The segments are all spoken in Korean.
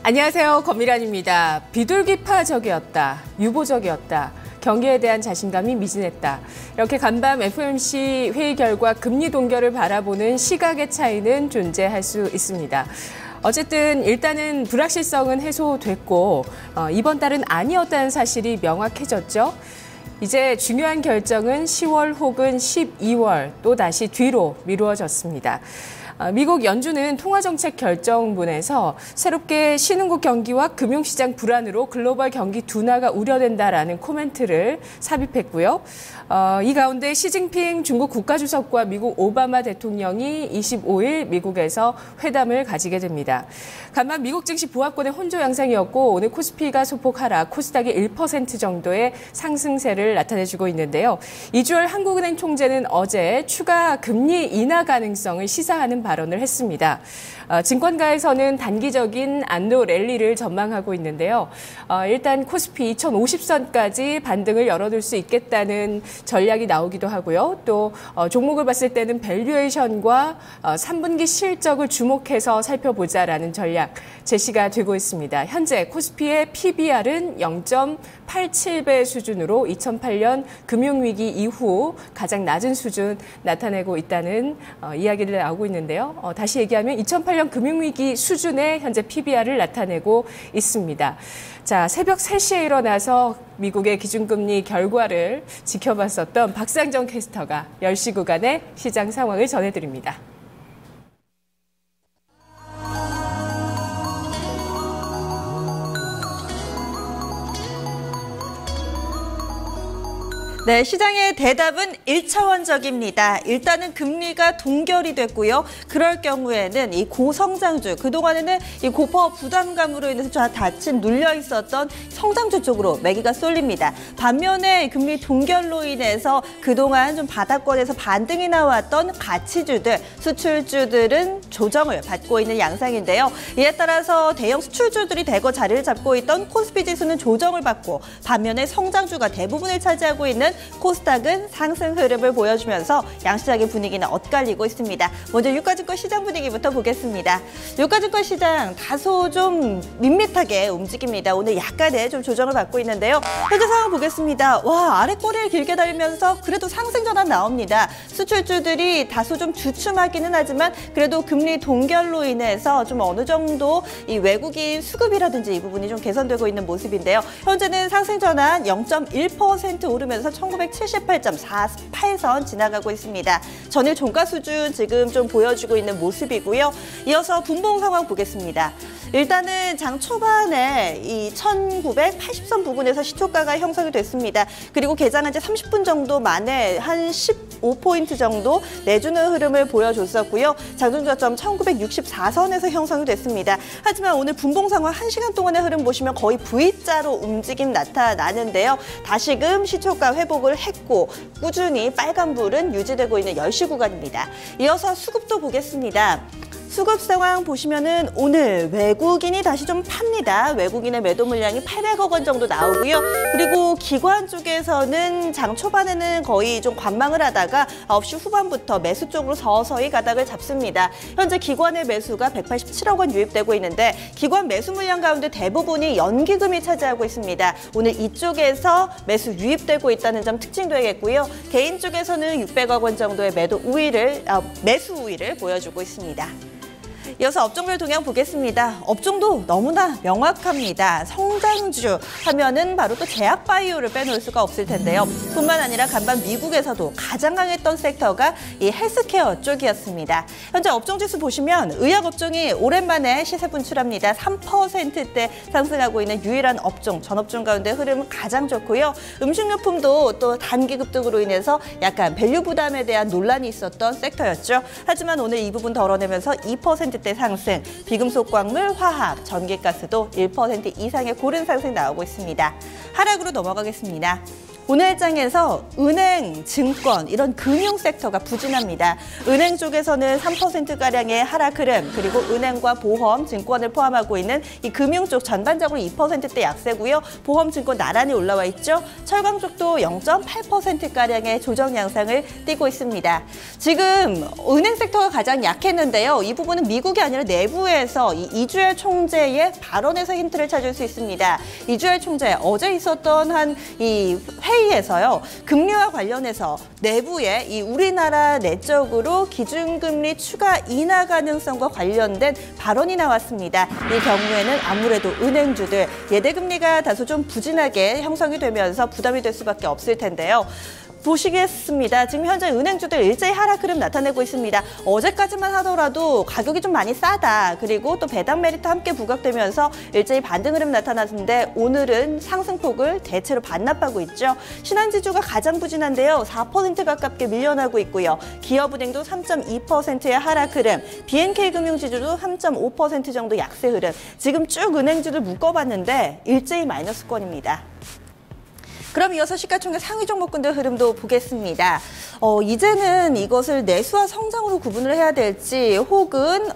안녕하세요. 권미란입니다. 비둘기파적이었다. 유보적이었다. 경기에 대한 자신감이 미진했다. 이렇게 간밤 FOMC 회의 결과 금리 동결을 바라보는 시각의 차이는 존재할 수 있습니다. 어쨌든 일단은 불확실성은 해소됐고 이번 달은 아니었다는 사실이 명확해졌죠. 이제 중요한 결정은 10월 혹은 12월 또다시 뒤로 미루어졌습니다. 미국 연준은 통화정책 결정문에서 새롭게 신흥국 경기와 금융시장 불안으로 글로벌 경기 둔화가 우려된다라는 코멘트를 삽입했고요. 이 가운데 시진핑 중국 국가주석과 미국 오바마 대통령이 25일 미국에서 회담을 가지게 됩니다. 간만 미국 증시 보합권의 혼조 양상이었고 오늘 코스피가 소폭 하락, 코스닥이 1% 정도의 상승세를 나타내주고 있는데요. 이주열 한국은행 총재는 어제 추가 금리 인하 가능성을 시사하는 발언을 했습니다. 증권가에서는 단기적인 안도 랠리를 전망하고 있는데요. 일단 코스피 2050선까지 반등을 열어둘 수 있겠다는 전략이 나오기도 하고요. 또 종목을 봤을 때는 밸류에이션과 3분기 실적을 주목해서 살펴보자라는 전략 제시가 되고 있습니다. 현재 코스피의 PBR은 0.87배 수준으로 2008년 금융위기 이후 가장 낮은 수준 나타내고 있다는 이야기를 나오고 있는데요. 다시 얘기하면 2008년 금융위기 수준의 현재 PBR을 나타내고 있습니다. 자, 새벽 3시에 일어나서 미국의 기준금리 결과를 지켜봤었던 박상정 캐스터가 10시 구간의 시장 상황을 전해드립니다. 네, 시장의 대답은 1차원적입니다. 일단은 금리가 동결이 됐고요. 그럴 경우에는 이 고성장주, 그동안에는 이 고파워 부담감으로 인해서 닫힌 눌려 있었던 성장주 쪽으로 매기가 쏠립니다. 반면에 금리 동결로 인해서 그동안 좀 바닥권에서 반등이 나왔던 가치주들, 수출주들은 조정을 받고 있는 양상인데요. 이에 따라서 대형 수출주들이 대거 자리를 잡고 있던 코스피 지수는 조정을 받고 반면에 성장주가 대부분을 차지하고 있는 코스닥은 상승 흐름을 보여주면서 양시장의 분위기는 엇갈리고 있습니다. 먼저 유가증권 시장 분위기부터 보겠습니다. 유가증권 시장 다소 좀 밋밋하게 움직입니다. 오늘 약간의 좀 조정을 받고 있는데요. 현재 상황 보겠습니다. 와, 아래 꼬리를 길게 달면서 그래도 상승 전환 나옵니다. 수출주들이 다소 좀 주춤하기는 하지만 그래도 금리 동결로 인해서 좀 어느 정도 이 외국인 수급이라든지 이 부분이 좀 개선되고 있는 모습인데요. 현재는 상승 전환 0.1% 오르면서 1978.48선 지나가고 있습니다. 전일 종가 수준 지금 좀 보여주고 있는 모습이고요. 이어서 분봉 상황 보겠습니다. 일단은 장 초반에 이 1980선 부근에서 시초가가 형성이 됐습니다. 그리고 개장한 지 30분 정도 만에 한 15포인트 정도 내주는 흐름을 보여줬었고요. 장중저점 1964선에서 형성이 됐습니다. 하지만 오늘 분봉 상황 1시간 동안의 흐름 보시면 거의 V자로 움직임 나타나는데요. 다시금 시초가 회복을 했고 꾸준히 빨간불은 유지되고 있는 10시 구간입니다. 이어서 수급도 보겠습니다. 수급 상황 보시면은 오늘 외국인이 다시 좀 팝니다. 외국인의 매도 물량이 800억 원 정도 나오고요. 그리고 기관 쪽에서는 장 초반에는 거의 좀 관망을 하다가 9시 후반부터 매수 쪽으로 서서히 가닥을 잡습니다. 현재 기관의 매수가 187억 원 유입되고 있는데 기관 매수 물량 가운데 대부분이 연기금이 차지하고 있습니다. 오늘 이쪽에서 매수 유입되고 있다는 점 특징되겠고요. 개인 쪽에서는 600억 원 정도의 매수 우위를 보여주고 있습니다. 이어서 업종별 동향 보겠습니다. 업종도 너무나 명확합니다. 성장주 하면은 바로 또 제약바이오를 빼놓을 수가 없을 텐데요. 뿐만 아니라 간밤 미국에서도 가장 강했던 섹터가 이 헬스케어 쪽이었습니다. 현재 업종지수 보시면 의약업종이 오랜만에 시세 분출합니다. 3%대 상승하고 있는 유일한 업종, 전업종 가운데 흐름은 가장 좋고요. 음식료품도 또 단기 급등으로 인해서 약간 밸류 부담에 대한 논란이 있었던 섹터였죠. 하지만 오늘 이 부분 덜어내면서 2%대 상승, 비금속 광물, 화학, 전기가스도 1% 이상의 고른 상승 나오고 있습니다. 하락으로 넘어가겠습니다. 오늘 장에서 은행, 증권 이런 금융 섹터가 부진합니다. 은행 쪽에서는 3%가량의 하락 흐름, 그리고 은행과 보험, 증권을 포함하고 있는 이 금융 쪽 전반적으로 2%대 약세고요. 보험, 증권 나란히 올라와 있죠. 철강 쪽도 0.8%가량의 조정 양상을 띠고 있습니다. 지금 은행 섹터가 가장 약했는데요. 이 부분은 미국이 아니라 내부에서 이 이주열 총재의 발언에서 힌트를 찾을 수 있습니다. 이주열 총재 어제 있었던 한 이 회의에서요. 금리와 관련해서 내부에 이 우리나라 내적으로 기준금리 추가 인하 가능성과 관련된 발언이 나왔습니다. 이 경우에는 아무래도 은행주들 예대금리가 다소 좀 부진하게 형성이 되면서 부담이 될 수밖에 없을 텐데요. 보시겠습니다. 지금 현재 은행주들 일제히 하락 흐름 나타내고 있습니다. 어제까지만 하더라도 가격이 좀 많이 싸다. 그리고 또 배당 메리트 함께 부각되면서 일제히 반등 흐름 나타났는데 오늘은 상승폭을 대체로 반납하고 있죠. 신한지주가 가장 부진한데요. 4% 가깝게 밀려나고 있고요. 기업은행도 3.2%의 하락 흐름, BNK금융지주도 3.5% 정도 약세 흐름. 지금 쭉 은행주들 묶어봤는데 일제히 마이너스권입니다. 그럼 이어서 시가총액 상위 종목군들 흐름도 보겠습니다. 이제는 이것을 내수와 성장으로 구분을 해야 될지 혹은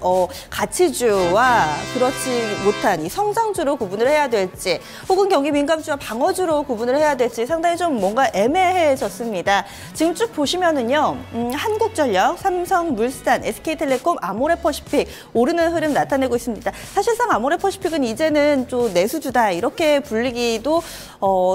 가치주와 그렇지 못한 이 성장주로 구분을 해야 될지 혹은 경기 민감주와 방어주로 구분을 해야 될지 상당히 좀 뭔가 애매해졌습니다. 지금 쭉 보시면은요. 한국전력, 삼성물산, SK텔레콤, 아모레퍼시픽 오르는 흐름 나타내고 있습니다. 사실상 아모레퍼시픽은 이제는 좀 내수주다 이렇게 불리기도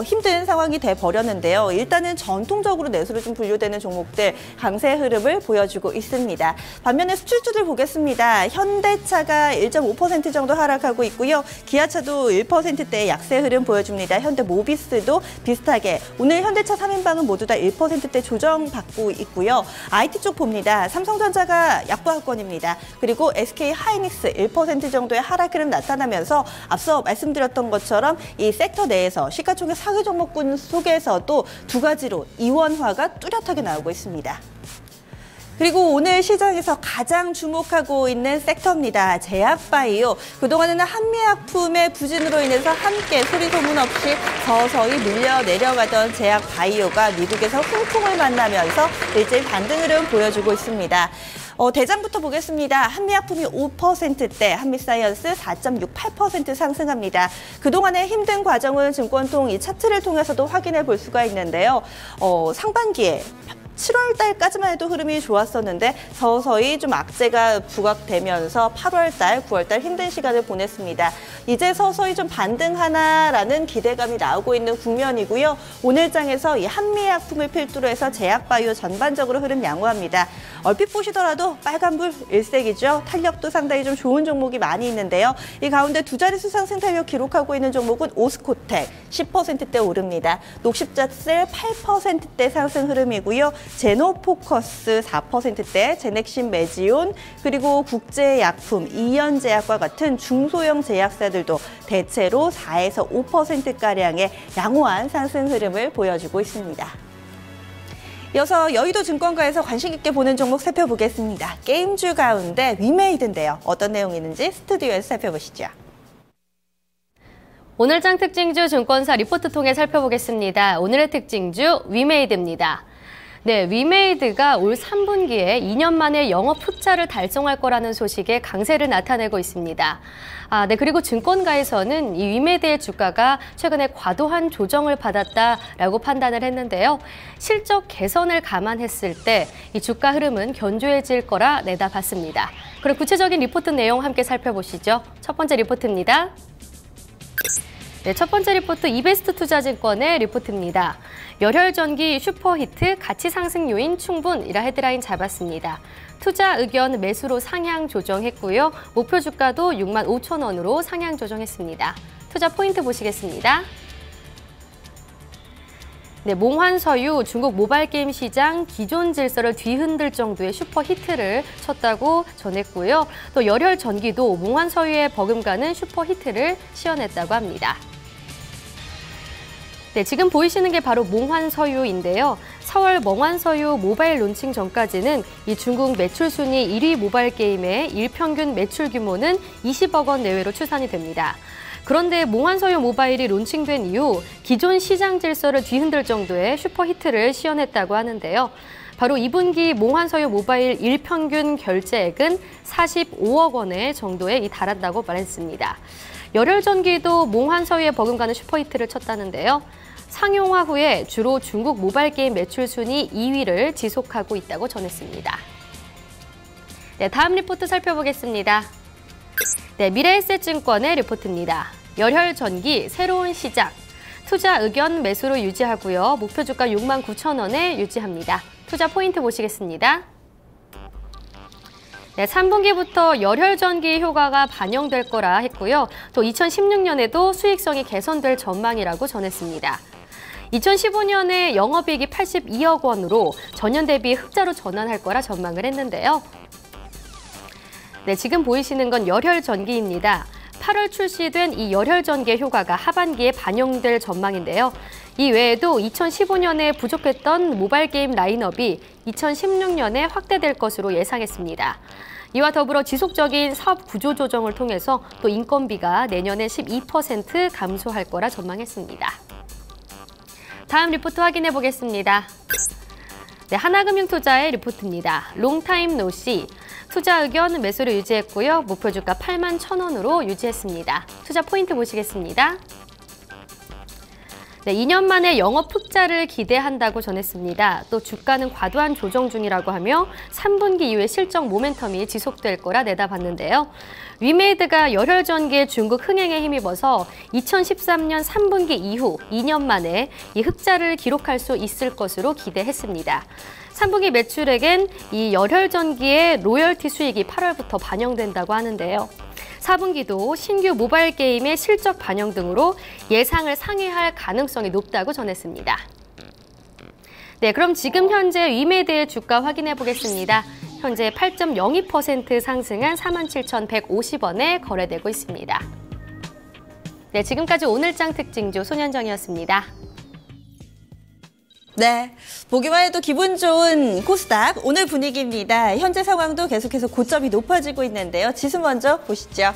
힘든 상황이 돼버렸는데요. 일단은 전통적으로 내수로 좀 분류되는 종목들 강세 흐름을 보여주고 있습니다. 반면에 수출주들 보겠습니다. 현대차가 1.5% 정도 하락하고 있고요. 기아차도 1%대의 약세 흐름 보여줍니다. 현대모비스도 비슷하게 오늘 현대차 3인방은 모두 다 1%대 조정받고 있고요. IT 쪽 봅니다. 삼성전자가 약보합권입니다. 그리고 SK하이닉스 1% 정도의 하락 흐름 나타나면서 앞서 말씀드렸던 것처럼 이 섹터 내에서 시가총액 상위 종목군 속에서도 두 가지로 이원화가 뚜렷하게 나오고 있습니다. 그리고 오늘 시장에서 가장 주목하고 있는 섹터입니다. 제약바이오. 그동안에는 한미약품의 부진으로 인해서 함께 소리 소문 없이 서서히 밀려 내려가던 제약바이오가 미국에서 훈풍을 만나면서 일제히 반등 흐름 보여주고 있습니다. 대장부터 보겠습니다. 한미약품이 5%대, 한미사이언스 4.68% 상승합니다. 그동안의 힘든 과정은 증권통 이 차트를 통해서도 확인해 볼 수가 있는데요. 상반기에 7월 달까지만 해도 흐름이 좋았었는데 서서히 좀 악재가 부각되면서 8월 달, 9월 달 힘든 시간을 보냈습니다. 이제 서서히 좀 반등하나라는 기대감이 나오고 있는 국면이고요. 오늘 장에서 이 한미약품을 필두로 해서 제약바이오 전반적으로 흐름 양호합니다. 얼핏 보시더라도 빨간불 일색이죠. 탄력도 상당히 좀 좋은 종목이 많이 있는데요. 이 가운데 두 자릿수 상승 탄력 기록하고 있는 종목은 오스코텍 10%대 오릅니다. 녹십자셀 8%대 상승 흐름이고요. 제노포커스 4%대, 제넥신 메지온, 그리고 국제약품, 이연제약과 같은 중소형 제약사들도 대체로 4에서 5%가량의 양호한 상승 흐름을 보여주고 있습니다. 이어서 여의도 증권가에서 관심 있게 보는 종목 살펴보겠습니다. 게임주 가운데 위메이드인데요. 어떤 내용이 있는지 스튜디오에서 살펴보시죠. 오늘장 특징주 증권사 리포트 통해 살펴보겠습니다. 오늘의 특징주 위메이드입니다. 네, 위메이드가 올 3분기에 2년 만에 영업 흑자를 달성할 거라는 소식에 강세를 나타내고 있습니다. 네, 그리고 증권가에서는 이 위메이드의 주가가 최근에 과도한 조정을 받았다라고 판단을 했는데요. 실적 개선을 감안했을 때 이 주가 흐름은 견조해질 거라 내다봤습니다. 그럼 구체적인 리포트 내용 함께 살펴보시죠. 첫 번째 리포트입니다. 네, 첫 번째 리포트 이베스트 투자증권의 리포트입니다. 열혈전기 슈퍼히트 가치 상승 요인 충분이라 헤드라인 잡았습니다. 투자 의견 매수로 상향 조정했고요. 목표 주가도 65,000원으로 상향 조정했습니다. 투자 포인트 보시겠습니다. 네, 몽환서유 중국 모바일 게임 시장 기존 질서를 뒤흔들 정도의 슈퍼히트를 쳤다고 전했고요. 또 열혈전기도 몽환서유에 버금가는 슈퍼히트를 시연했다고 합니다. 네, 지금 보이시는 게 바로 몽환서유인데요. 4월 몽환서유 모바일 론칭 전까지는 이 중국 매출 순위 1위 모바일 게임의 일평균 매출 규모는 20억 원 내외로 추산이 됩니다. 그런데 몽환서유 모바일이 론칭된 이후 기존 시장 질서를 뒤흔들 정도의 슈퍼히트를 시현했다고 하는데요. 바로 2분기 몽환서유 모바일 일평균 결제액은 45억 원의 정도에 달한다고 말했습니다. 열혈전기도 몽환서유에 버금가는 슈퍼히트를 쳤다는데요. 상용화 후에 주로 중국 모바일 게임 매출 순위 2위를 지속하고 있다고 전했습니다. 네, 다음 리포트 살펴보겠습니다. 네, 미래에셋증권의 리포트입니다. 열혈전기 새로운 시작. 투자 의견 매수로 유지하고요. 목표 주가 69,000원에 유지합니다. 투자 포인트 보시겠습니다. 네, 3분기부터 열혈전기 효과가 반영될 거라 했고요. 또 2016년에도 수익성이 개선될 전망이라고 전했습니다. 2015년에 영업이익이 82억 원으로 전년 대비 흑자로 전환할 거라 전망을 했는데요. 네, 지금 보이시는 건 열혈전기입니다. 8월 출시된 이 열혈전기의 효과가 하반기에 반영될 전망인데요. 이 외에도 2015년에 부족했던 모바일 게임 라인업이 2016년에 확대될 것으로 예상했습니다. 이와 더불어 지속적인 사업 구조 조정을 통해서 또 인건비가 내년에 12% 감소할 거라 전망했습니다. 다음 리포트 확인해 보겠습니다. 네, 하나금융투자의 리포트입니다. 롱타임 노시. 투자 의견 매수를 유지했고요. 목표 주가 81,000원으로 유지했습니다. 투자 포인트 보시겠습니다. 네, 2년 만에 영업 흑자를 기대한다고 전했습니다. 또 주가는 과도한 조정 중이라고 하며 3분기 이후에 실적 모멘텀이 지속될 거라 내다봤는데요. 위메이드가 열혈전기의 중국 흥행에 힘입어서 2013년 3분기 이후 2년 만에 이 흑자를 기록할 수 있을 것으로 기대했습니다. 3분기 매출액엔 이 열혈전기의 로열티 수익이 8월부터 반영된다고 하는데요. 4분기도 신규 모바일 게임의 실적 반영 등으로 예상을 상회할 가능성이 높다고 전했습니다. 네, 그럼 지금 현재 위메이드의 주가 확인해 보겠습니다. 현재 8.02% 상승한 47,150원에 거래되고 있습니다. 네, 지금까지 오늘장 특징주 손현정이었습니다. 네, 보기만 해도 기분 좋은 코스닥 오늘 분위기입니다. 현재 상황도 계속해서 고점이 높아지고 있는데요. 지수 먼저 보시죠.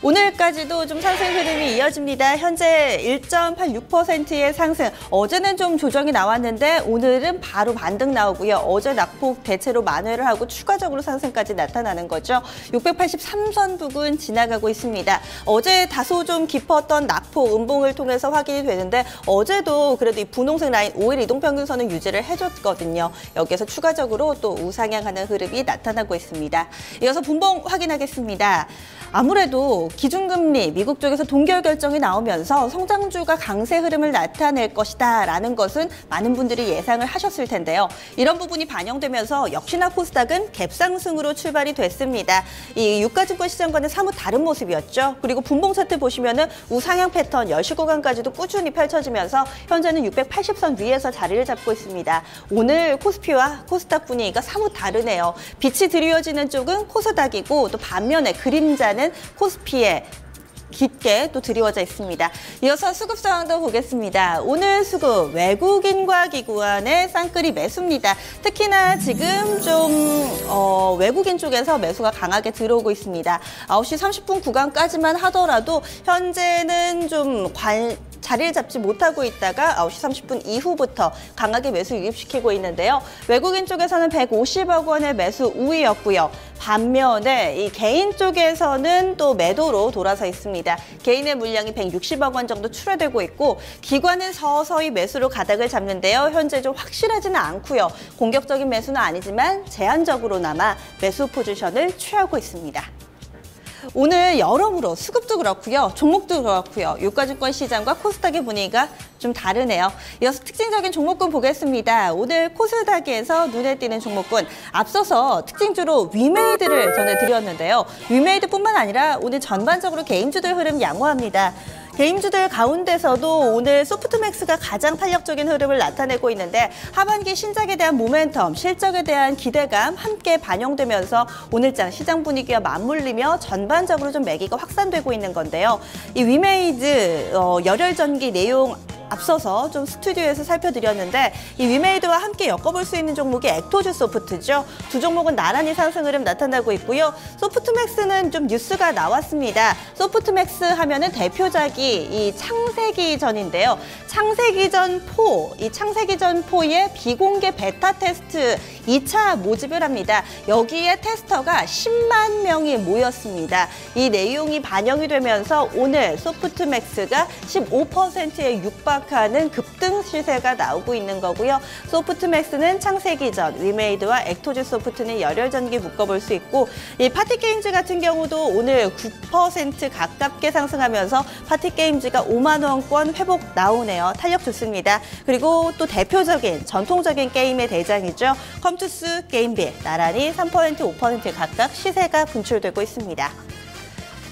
오늘까지도 좀 상승 흐름이 이어집니다. 현재 1.86%의 상승. 어제는 좀 조정이 나왔는데 오늘은 바로 반등 나오고요. 어제 낙폭 대체로 만회를 하고 추가적으로 상승까지 나타나는 거죠. 683선 부근 지나가고 있습니다. 어제 다소 좀 깊었던 낙폭 음봉을 통해서 확인이 되는데 어제도 그래도 이 분홍색 라인 5일 이동평균선은 유지를 해줬거든요. 여기에서 추가적으로 또 우상향하는 흐름이 나타나고 있습니다. 이어서 분봉 확인하겠습니다. 아무래도 기준금리, 미국 쪽에서 동결 결정이 나오면서 성장주가 강세 흐름을 나타낼 것이다라는 것은 많은 분들이 예상을 하셨을 텐데요. 이런 부분이 반영되면서 역시나 코스닥은 갭상승으로 출발이 됐습니다. 이 유가증권 시장과는 사뭇 다른 모습이었죠. 그리고 분봉 차트 보시면은 우상향 패턴 10시 구간까지도 꾸준히 펼쳐지면서 현재는 680선 위에서 자리를 잡고 있습니다. 오늘 코스피와 코스닥 분위기가 사뭇 다르네요. 빛이 드리워지는 쪽은 코스닥이고 또 반면에 그림자는 코스피에 깊게 또 드리워져 있습니다. 이어서 수급 상황도 보겠습니다. 오늘 수급 외국인과 기관의 쌍끌이 매수입니다. 특히나 지금 좀 외국인 쪽에서 매수가 강하게 들어오고 있습니다. 9시 30분 구간까지만 하더라도 현재는 좀 자리를 잡지 못하고 있다가 9시 30분 이후부터 강하게 매수 유입시키고 있는데요. 외국인 쪽에서는 150억 원의 매수 우위였고요. 반면에 이 개인 쪽에서는 또 매도로 돌아서 있습니다. 개인의 물량이 160억 원 정도 출하되고 있고 기관은 서서히 매수로 가닥을 잡는데요. 현재 좀 확실하지는 않고요. 공격적인 매수는 아니지만 제한적으로나마 매수 포지션을 취하고 있습니다. 오늘 여러모로 수급도 그렇고요. 종목도 그렇고요. 유가증권 시장과 코스닥의 분위기가 좀 다르네요. 이어서 특징적인 종목군 보겠습니다. 오늘 코스닥에서 눈에 띄는 종목군 앞서서 특징주로 위메이드를 전해드렸는데요. 위메이드뿐만 아니라 오늘 전반적으로 개인주들 흐름 양호합니다. 개인주들 가운데서도 오늘 소프트맥스가 가장 탄력적인 흐름을 나타내고 있는데 하반기 신작에 대한 모멘텀, 실적에 대한 기대감 함께 반영되면서 오늘장 시장 분위기와 맞물리며 전반적으로 좀 매기가 확산되고 있는 건데요. 이 위메이드 열혈전기 내용 앞서서 좀 스튜디오에서 살펴드렸는데 이 위메이드와 함께 엮어볼 수 있는 종목이 액토즈 소프트죠. 두 종목은 나란히 상승 흐름 나타나고 있고요. 소프트맥스는 좀 뉴스가 나왔습니다. 소프트맥스 하면은 대표작이 이 창세기전인데요. 창세기전 4, 이 창세기전 4의 비공개 베타 테스트 2차 모집을 합니다. 여기에 테스터가 10만 명이 모였습니다. 이 내용이 반영이 되면서 오늘 소프트맥스가 15%에 육박하는 급등 시세가 나오고 있는 거고요. 소프트맥스는 창세기전, 위메이드와 액토즈 소프트는 열혈전기 묶어볼 수 있고 이 파티게임즈 같은 경우도 오늘 9% 가깝게 상승하면서 파티게임즈가 5만 원권 회복 나오네요. 탄력 좋습니다. 그리고 또 대표적인 전통적인 게임의 대장이죠. 컴투스 게임빌 나란히 3%, 5% 각각 시세가 분출되고 있습니다.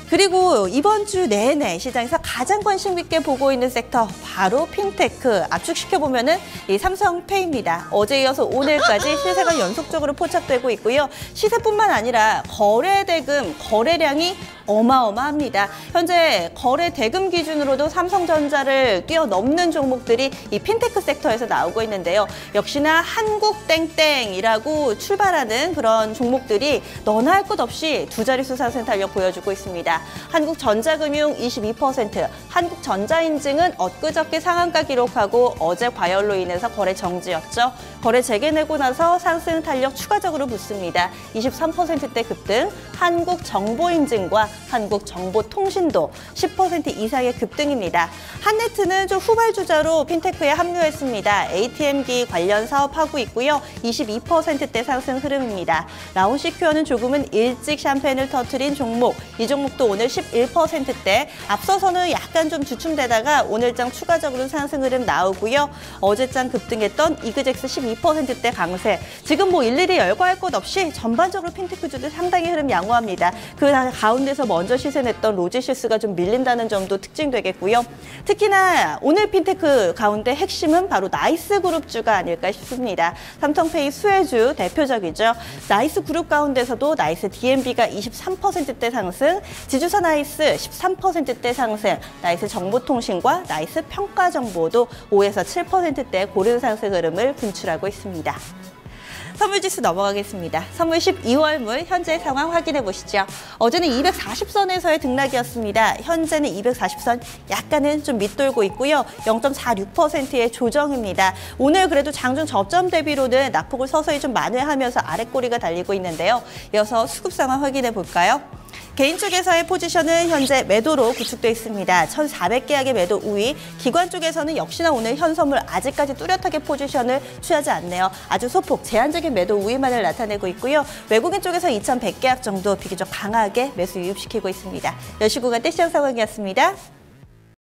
그리고 이번 주 내내 시장에서 가장 관심 있게 보고 있는 섹터 바로 핀테크 압축시켜보면은 이 삼성페이입니다. 어제 이어서 오늘까지 시세가 연속적으로 포착되고 있고요. 시세뿐만 아니라 거래 대금, 거래량이 어마어마합니다. 현재 거래 대금 기준으로도 삼성전자를 뛰어넘는 종목들이 이 핀테크 섹터에서 나오고 있는데요. 역시나 한국땡땡이라고 출발하는 그런 종목들이 너나 할 것 없이 두 자릿수 상승 탄력 보여주고 있습니다. 한국전자금융 22%, 한국전자인증은 엊그저께 상한가 기록하고 어제 과열로 인해서 거래 정지였죠. 거래 재개내고 나서 상승 탄력 추가적으로 붙습니다. 23%대 급등, 한국정보인증과 한국정보통신도 10% 이상의 급등입니다. 한네트는 좀 후발주자로 핀테크에 합류했습니다. ATM기 관련 사업하고 있고요. 22%대 상승 흐름입니다. 라온시큐어는 조금은 일찍 샴페인을 터뜨린 종목. 이 종목도 오늘 11%대. 앞서서는 약간 좀 주춤되다가 오늘장 추가적으로 상승 흐름 나오고요. 어제장 급등했던 이그젝스 12%대 강세. 지금 뭐 일일이 열거할 것 없이 전반적으로 핀테크주들 상당히 흐름 양호합니다. 그 가운데서 먼저 시세냈던 로지시스가 좀 밀린다는 점도 특징되겠고요. 특히나 오늘 핀테크 가운데 핵심은 바로 나이스그룹주가 아닐까 싶습니다. 삼성페이 수혜주 대표적이죠. 나이스그룹 가운데서도 나이스 DMB가 23%대 상승, 지주사 나이스 13%대 상승, 나이스 정보통신과 나이스 평가정보도 5에서 7%대 고른 상승 흐름을 분출하고 있습니다. 선물지수 넘어가겠습니다. 선물 12월물 현재 상황 확인해 보시죠. 어제는 240선에서의 등락이었습니다. 현재는 240선 약간은 좀 밑돌고 있고요. 0.46%의 조정입니다. 오늘 그래도 장중 저점 대비로는 낙폭을 서서히 좀 만회하면서 아랫꼬리가 달리고 있는데요. 이어서 수급 상황 확인해 볼까요? 개인 쪽에서의 포지션은 현재 매도로 구축돼 있습니다. 1,400계약의 매도 우위. 기관 쪽에서는 역시나 오늘 현선물 아직까지 뚜렷하게 포지션을 취하지 않네요. 아주 소폭 제한적인 매도 우위만을 나타내고 있고요. 외국인 쪽에서 2,100계약 정도 비교적 강하게 매수 유입시키고 있습니다. 10시 구간 때 시장 상황이었습니다.